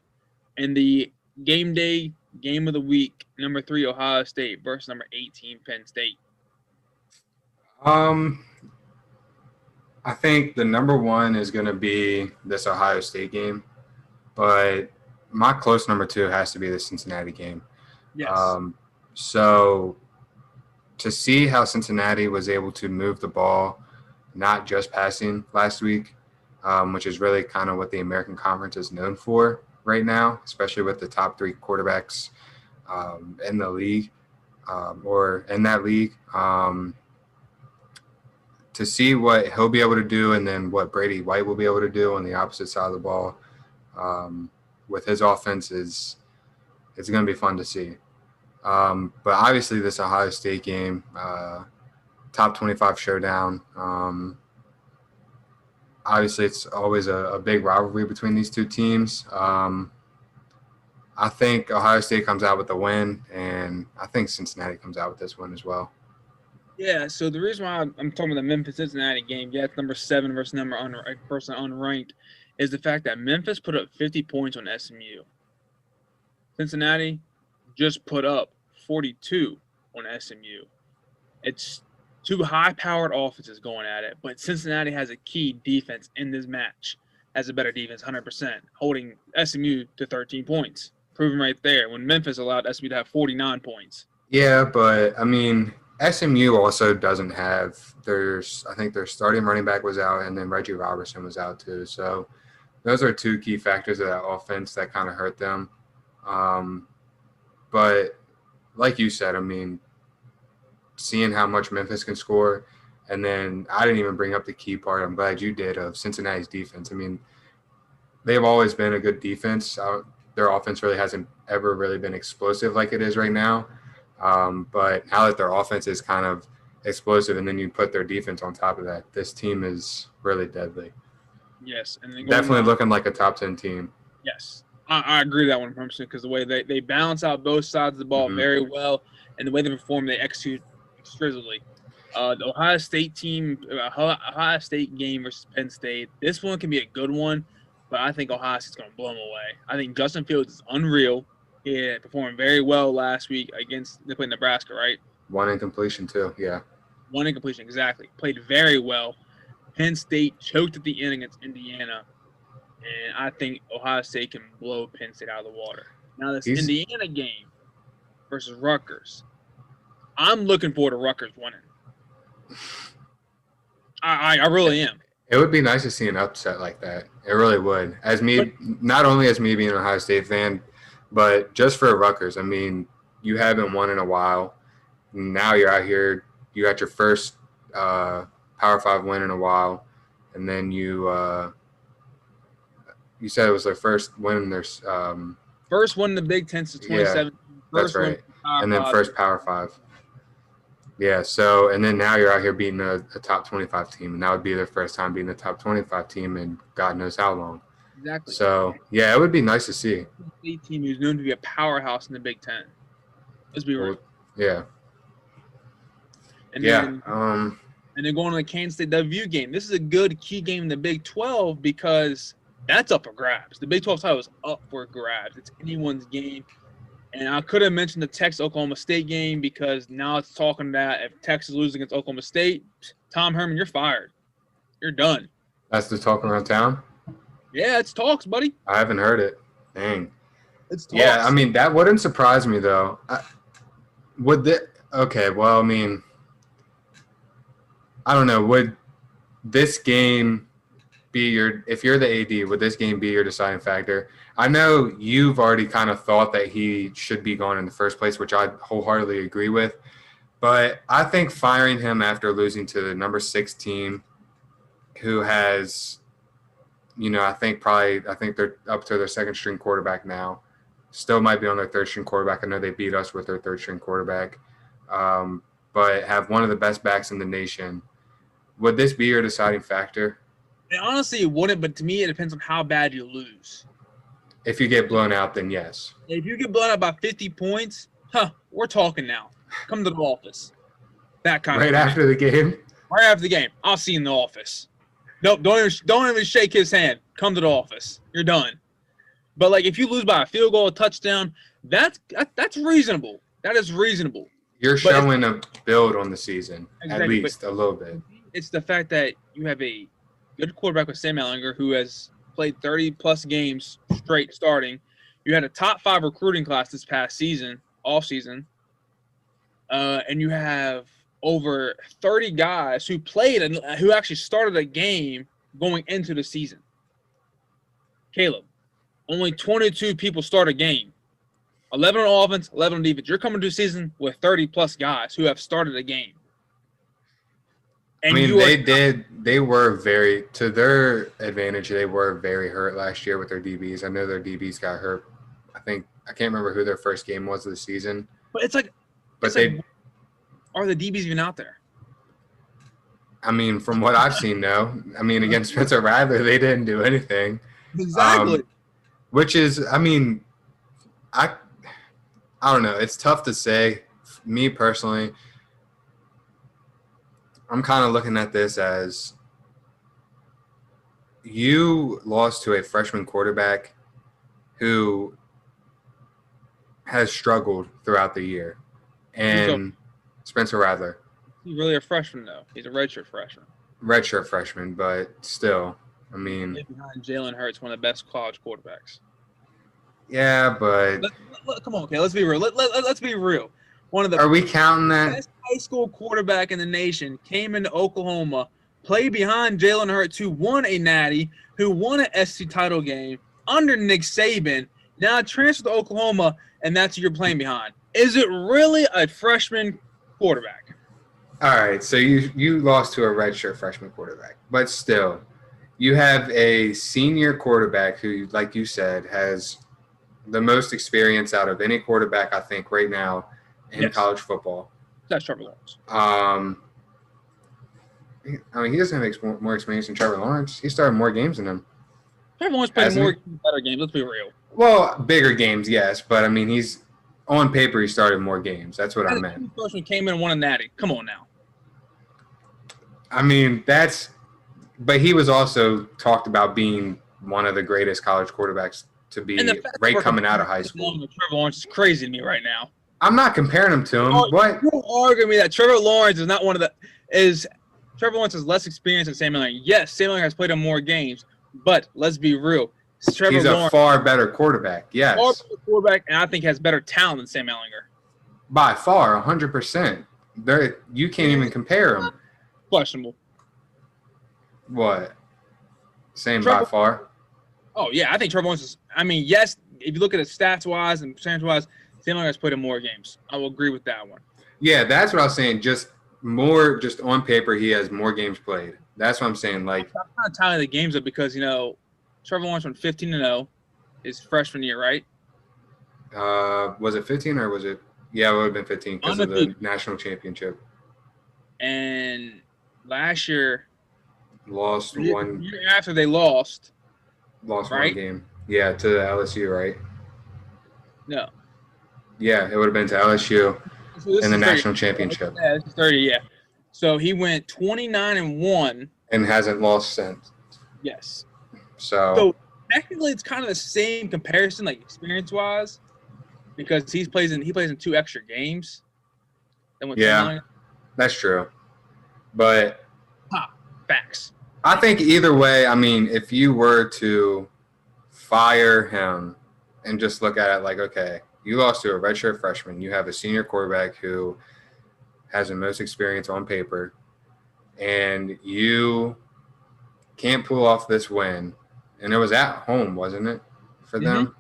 Speaker 2: And the game day, game of the week, number 3, Ohio State versus number 18, Penn State.
Speaker 3: I think the number 1 is going to be this Ohio State game, but my close number 2 has to be the Cincinnati game.
Speaker 2: Yes.
Speaker 3: So to see how Cincinnati was able to move the ball not just passing last week, which is really kind of what the American Conference is known for right now, especially with the top 3 quarterbacks in the league or in that league. To see what he'll be able to do and then what Brady White will be able to do on the opposite side of the ball with his offense it's going to be fun to see. But obviously this Ohio State game, top 25 showdown. Obviously it's always a big rivalry between these two teams. I think Ohio State comes out with the win, and I think Cincinnati comes out with this win as well.
Speaker 2: Yeah, so the reason why I'm talking about the Memphis-Cincinnati game, it's number 7 versus number person unranked, is the fact that Memphis put up 50 points on SMU. Cincinnati just put up 42 on SMU. It's 2 high-powered offenses going at it, but Cincinnati has a key defense in this match, has a better defense, 100%, holding SMU to 13 points. Proven right there, when Memphis allowed SMU to have 49 points.
Speaker 3: Yeah, but, I mean, SMU also doesn't have I think their starting running back was out, and then Reggie Robertson was out too. So those are 2 key factors of that offense that kind of hurt them. But like you said, I mean, seeing how much Memphis can score, and then I didn't even bring up the key part, I'm glad you did, of Cincinnati's defense. I mean, they've always been a good defense. Their offense really hasn't ever really been explosive like it is right now. But now that their offense is kind of explosive and then you put their defense on top of that, this team is really deadly.
Speaker 2: Yes. And
Speaker 3: definitely looking like a top 10 team.
Speaker 2: Yes. I agree with that 100% because the way they balance out both sides of the ball very well, and the way they perform, they execute exquisitely. The Ohio State Ohio State game versus Penn State, this one can be a good one, but I think Ohio State's going to blow them away. I think Justin Fields is unreal. He performed very well last week they played Nebraska, right?
Speaker 3: 1 incompletion too, yeah.
Speaker 2: 1 incompletion, exactly. Played very well. Penn State choked at the end against Indiana, and I think Ohio State can blow Penn State out of the water. Now this Indiana game versus Rutgers, I'm looking forward to Rutgers winning. I really am.
Speaker 3: It would be nice to see an upset like that. It really would. Not only as me being an Ohio State fan, but just for Rutgers. I mean, you haven't won in a while. Now you're out here. You got your first Power 5 win in a while, and then you said it was their first win in their
Speaker 2: first one in the Big Ten since 2017.
Speaker 3: Yeah, that's right. And then first Power 5. Yeah, so, and then now you're out here beating a top 25 team, and that would be their first time beating a top 25 team in God knows how long.
Speaker 2: Exactly.
Speaker 3: So, yeah, it would be nice to see.
Speaker 2: A team who's known to be a powerhouse in the Big Ten. Let's be real.
Speaker 3: Yeah.
Speaker 2: And then going to the Kansas State WVU game. This is a good key game in the Big 12 because that's up for grabs. The Big 12 title is up for grabs. It's anyone's game. And I could have mentioned the Texas-Oklahoma State game because now it's talking that if Texas loses against Oklahoma State, Tom Herman, you're fired. You're done. That's
Speaker 3: the talk around town?
Speaker 2: Yeah, it's talks, buddy.
Speaker 3: I haven't heard it. Dang.
Speaker 2: It's talks.
Speaker 3: Yeah, I mean, that wouldn't surprise me, though. Okay, well, I mean, I don't know. Would this game be if you're the AD, would this game be your deciding factor? I know you've already kind of thought that he should be gone in the first place, which I wholeheartedly agree with. But I think firing him after losing to the number 6 team who has, I think they're up to their second string quarterback now. Still might be on their third string quarterback. I know they beat us with their third string quarterback. But have one of the best backs in the nation. Would this be your deciding factor?
Speaker 2: And honestly, it wouldn't, but to me, it depends on how bad you lose.
Speaker 3: If you get blown out, then yes.
Speaker 2: If you get blown out by 50 points, we're talking now. Come to the office. That kind of
Speaker 3: thing. Right after the game?
Speaker 2: Right after the game. I'll see you in the office. Nope, don't even shake his hand. Come to the office. You're done. But, if you lose by a field goal, a touchdown, that's reasonable. That is reasonable.
Speaker 3: You're showing a build on the season, exactly, at least a little bit.
Speaker 2: It's the fact that you have a good quarterback with Sam Ehlinger who has played 30-plus games straight starting. You had a top 5 recruiting class this past season, off season. And you have over 30 guys who played and who actually started a game going into the season. Caleb, only 22 people start a game. 11 on offense, 11 on defense. You're coming to a season with 30-plus guys who have started a game.
Speaker 3: And I mean, they were very, to their advantage, they were very hurt last year with their DBs. I know their DBs got hurt. I can't remember who their first game was of the season.
Speaker 2: But are the DBs even out there?
Speaker 3: I mean, from what I've seen, no. I mean, against Spencer Rattler, they didn't do anything.
Speaker 2: Exactly.
Speaker 3: Which is, I mean, I don't know. It's tough to say. Me personally, I'm kind of looking at this as you lost to a freshman quarterback who has struggled throughout the year. And Spencer Rattler.
Speaker 2: He's really a freshman, though. He's a redshirt freshman.
Speaker 3: Redshirt freshman, but still, I mean.
Speaker 2: Behind Jalen Hurts, one of the best college quarterbacks.
Speaker 3: Yeah, but.
Speaker 2: Come on, okay, let's be real. Let's be real. One of the
Speaker 3: Are we counting that?
Speaker 2: Best high school quarterback in the nation came into Oklahoma, played behind Jalen Hurts, who won a natty, who won an SC title game under Nick Saban. Now transferred to Oklahoma, and that's who you're playing behind. Is it really a freshman quarterback?
Speaker 3: All right, so you lost to a redshirt freshman quarterback, but still, you have a senior quarterback who, like you said, has the most experience out of any quarterback, I think, right now in college football.
Speaker 2: That's Trevor Lawrence.
Speaker 3: I mean, he doesn't have more experience than Trevor Lawrence. He started more games than him.
Speaker 2: Trevor Lawrence played more better games. Let's be real.
Speaker 3: Well, bigger games, yes, but I mean, he's on paper he started more games. That's what I meant.
Speaker 2: The person came in and won a natty. Come on now.
Speaker 3: I mean, but he was also talked about being one of the greatest college quarterbacks to be right coming out of high school.
Speaker 2: Trevor Lawrence is crazy to me right now.
Speaker 3: I'm not comparing him to him. What?
Speaker 2: You argue me that Trevor Lawrence is not one of the Trevor Lawrence has less experience than Sam Ehlinger. Yes, Sam Ehlinger has played in more games, but let's be real.
Speaker 3: He's a far better quarterback. Yes.
Speaker 2: Far better quarterback, and I think has better talent than Sam Ehlinger.
Speaker 3: By far, 100%. You can't even compare him.
Speaker 2: Questionable.
Speaker 3: What? Same by far?
Speaker 2: Oh, yeah. I think Trevor Lawrence is – I mean, yes, if you look at it stats-wise and percentage-wise, Sam Ehlinger has played in more games. I will agree with that one.
Speaker 3: Yeah, that's what I was saying. Just on paper, he has more games played. That's what I'm saying. Like,
Speaker 2: I'm trying to tally the games up because, Trevor Lawrence went 15-0 his freshman year, right?
Speaker 3: Was it 15 or was it? Yeah, it would have been 15 because of the national championship.
Speaker 2: And last year,
Speaker 3: lost one.
Speaker 2: Year after they lost
Speaker 3: right? One game. Yeah, to LSU, right?
Speaker 2: No.
Speaker 3: Yeah, it would have been to LSU in the national championship.
Speaker 2: Yeah, this is 30. Yeah. So he went 29-1
Speaker 3: and hasn't lost since.
Speaker 2: Yes.
Speaker 3: So
Speaker 2: technically, it's kind of the same comparison, like experience-wise, because he plays in 2 extra games.
Speaker 3: Yeah, that's true. But
Speaker 2: facts.
Speaker 3: I think either way, I mean, if you were to fire him and just look at it like, okay, you lost to a redshirt freshman. You have a senior quarterback who has the most experience on paper, and you can't pull off this win. And it was at home, wasn't it, for them?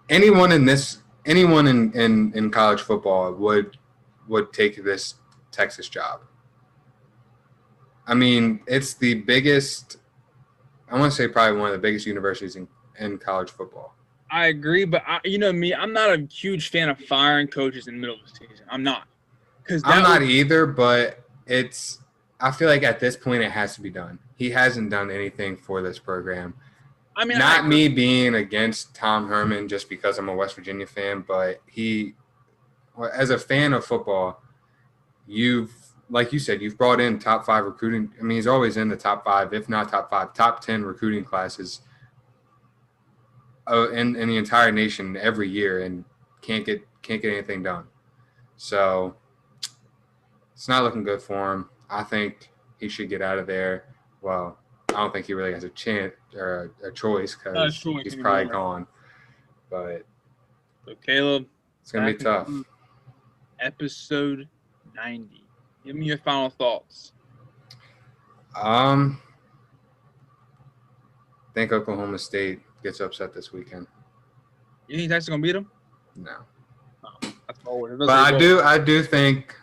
Speaker 3: Anyone in college football would take this Texas job. I mean, it's the biggest. I want to say probably one of the biggest universities in college football.
Speaker 2: I agree, but me, I'm not a huge fan of firing coaches in the middle of the season. I'm not.
Speaker 3: I'm not either, but I feel like at this point it has to be done. He hasn't done anything for this program. I mean, not me being against Tom Herman just because I'm a West Virginia fan, but as a fan of football, like you said, you've brought in top 5 recruiting. I mean, he's always in the top 5, if not top 5, top 10 recruiting classes in the entire nation every year, and can't get anything done. So it's not looking good for him. I think he should get out of there. Well, I don't think he really has a chance or a choice because he's probably gone. But
Speaker 2: so Caleb,
Speaker 3: it's gonna be tough.
Speaker 2: episode 90. Give me your final thoughts.
Speaker 3: I think Oklahoma State gets upset this weekend.
Speaker 2: You think Texas gonna beat them?
Speaker 3: No.
Speaker 2: That's forward.
Speaker 3: But I do think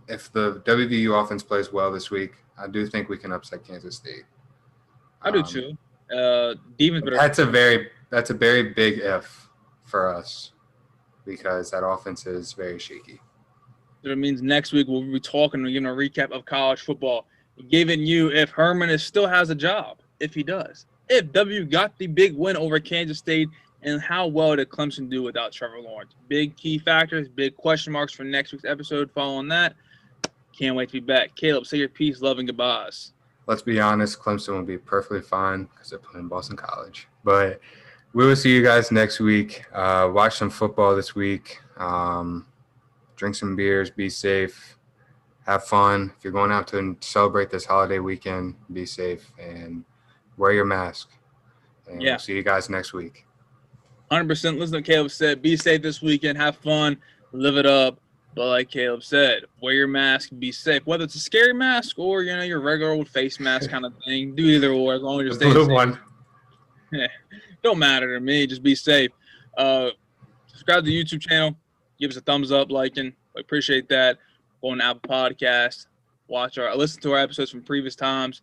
Speaker 3: if the WVU offense plays well this week, I do think we can upset Kansas State.
Speaker 2: I do too. Defense better.
Speaker 3: That's a very big if for us because that offense is very shaky.
Speaker 2: So that means next week we'll be talking and giving a recap of college football, giving you if Herman still has a job, if he does, if W got the big win over Kansas State, and how well did Clemson do without Trevor Lawrence. Big key factors, big question marks for next week's episode. Following that, can't wait to be back. Caleb, say your peace, love, and goodbyes.
Speaker 3: Let's be honest, Clemson will be perfectly fine because they're playing Boston College. But we will see you guys next week. Watch some football this week. Drink some beers. Be safe. Have fun. If you're going out to celebrate this holiday weekend, be safe and wear your mask. And we'll see you guys next week.
Speaker 2: 100% listen to what Caleb said. Be safe this weekend. Have fun. Live it up. But like Caleb said, wear your mask. Be safe. Whether it's a scary mask or, your regular old face mask kind of thing. Do either or as long as you're staying safe.
Speaker 3: One.
Speaker 2: Don't matter to me. Just be safe. Subscribe to the YouTube channel. Give us a thumbs up, liking. I appreciate that. Go on Apple Podcasts. Listen to our episodes from previous times.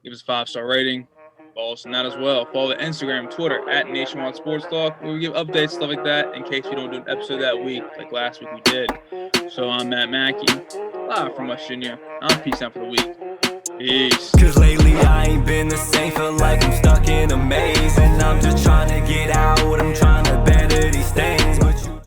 Speaker 2: Give us a 5-star rating. Follow us on that as well. Follow the Instagram, Twitter at Nationwide Sports Talk. We give updates, stuff like that, in case we don't do an episode that week, like last week we did. So I'm Matt Mackey, live from West Virginia. I'm peace out for the week. Peace.
Speaker 1: Cause lately I ain't been the same, feel like I'm stuck in a maze. And I'm just trying to get out, I'm trying to better these things.